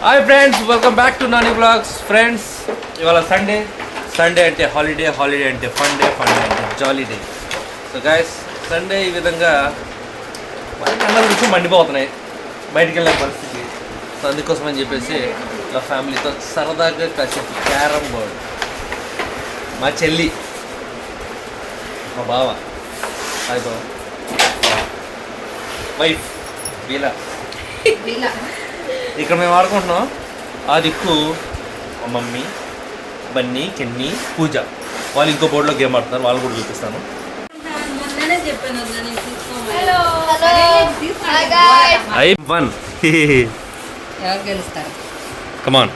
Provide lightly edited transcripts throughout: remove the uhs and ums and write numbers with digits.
Hi friends, welcome back to Nani vlogs. Friends, ఇవాళ Sunday అంటే holiday అంటే ఫన్ డే అంటే jolly day. So guys, Sunday ఈ విధంగా అందరి విషయం మండిపోతున్నాయి, బయటికి వెళ్ళే పరిస్థితి. సో అందుకోసం అని చెప్పేసి ఇలా ఫ్యామిలీతో సరదాగా కాసేపు క్యారమ్ బోర్డ్, మా చెల్లి, మా బావ, హాయ్ బావ, వైఫ్ వీలా, ఇక్కడ మేము ఆడుకుంటున్నాం. ఆ దిక్కు మా మమ్మీ, బన్నీ, కెన్నీ, పూజ, వాళ్ళు ఇంకో బోర్డులో గేమ్ ఆడుతున్నారు, వాళ్ళు కూడా చూపిస్తాను. కమాన్,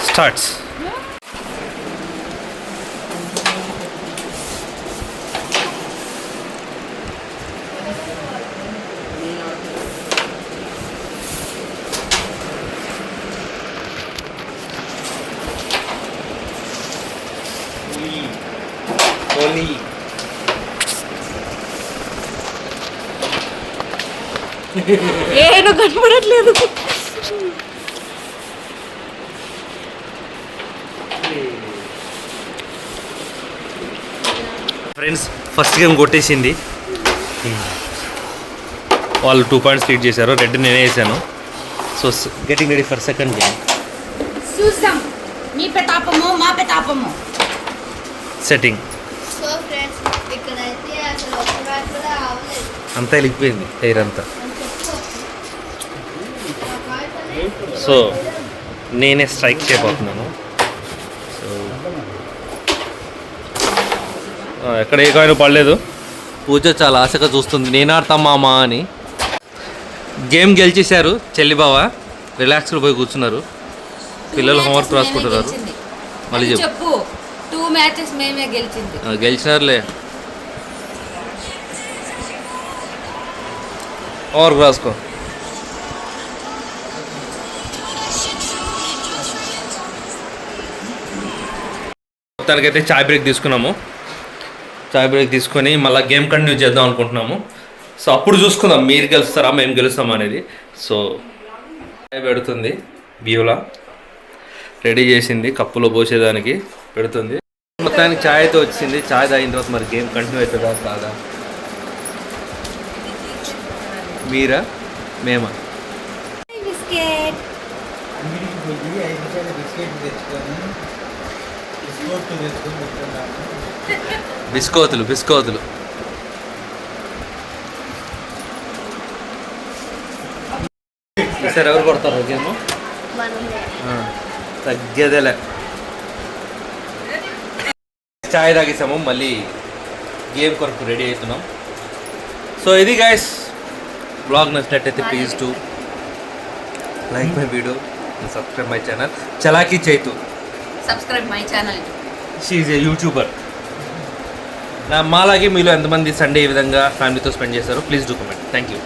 స్టార్ట్స్. ఏను కనపడట్లేదు. ఫ్రెండ్స్, ఫస్ట్ గేమ్ కొట్టేసింది, వాళ్ళు 2 పాయింట్స్ లీడ్ చేశారు. రెడ్ నేనే వేసాను. So getting ready for second game. చూసాం మీ పెతాపము మా పెతాపము. సెట్టింగ్ సో ఫ్రెండ్స్, ఇక్కడైతే అసలు ఒక బ్యాట్ కూడా అవ్వలేదు. అంతా వెళ్ళిపోయింది హెయిర్ అంతా. సో నేనే స్ట్రైక్ చేయబోతున్నాను. సో ఎక్కడ ఏ కాయిన్ పడలేదు. పూజ చాలా ఆశగా చూస్తుంది, నేను ఆడతాం మామా అని. గేమ్ గెలిచేశారు చెల్లి బావ, రిలాక్స్డ్ పోయి కూర్చున్నారు. పిల్లలు హోంవర్క్ రాసుకుంటున్నారు. మళ్ళీ చెప్పు, 2 మ్యాచెస్ మేమే గెలిచింది. గెలిచినారులే, హోంవర్క్ రాసుకో. మొత్తానికైతే చాయ్ బ్రేక్ తీసుకున్నాము. చాయ్ బ్రేక్ తీసుకొని మళ్ళీ గేమ్ కంటిన్యూ చేద్దాం అనుకుంటున్నాము. సో అప్పుడు చూసుకుందాం మీరు గెలుస్తారా మేము గెలుస్తామా అనేది. సో చాయ్ పెడుతుంది, బియ్యలా రెడీ చేసింది, కప్పులో పోసేదానికి పెడుతుంది. మొత్తానికి చాయ్ అయితే వచ్చింది. చాయ్ తాగిన తర్వాత మరి గేమ్ కంటిన్యూ అవుతుందా కాదా, మీరా మేమా? బిస్కోతులు సార్ ఎవరు కొడతారు గేమ్? తగ్గేదేలే. చాయ్ తాగేసాము, మళ్ళీ గేమ్ కొరకు రెడీ అవుతున్నాం. సో ఇది గైస్, బ్లాగ్ నచ్చినట్టయితే please to like my video and subscribe my channel. Chalaki Chaitu, subscribe my channel. She is a YouTuber. మాలాగే మీలో ఎంతమంది సండే ఈ విధంగా ఫ్యామిలీతో స్పెండ్ చేశారో please do comment. Thank you.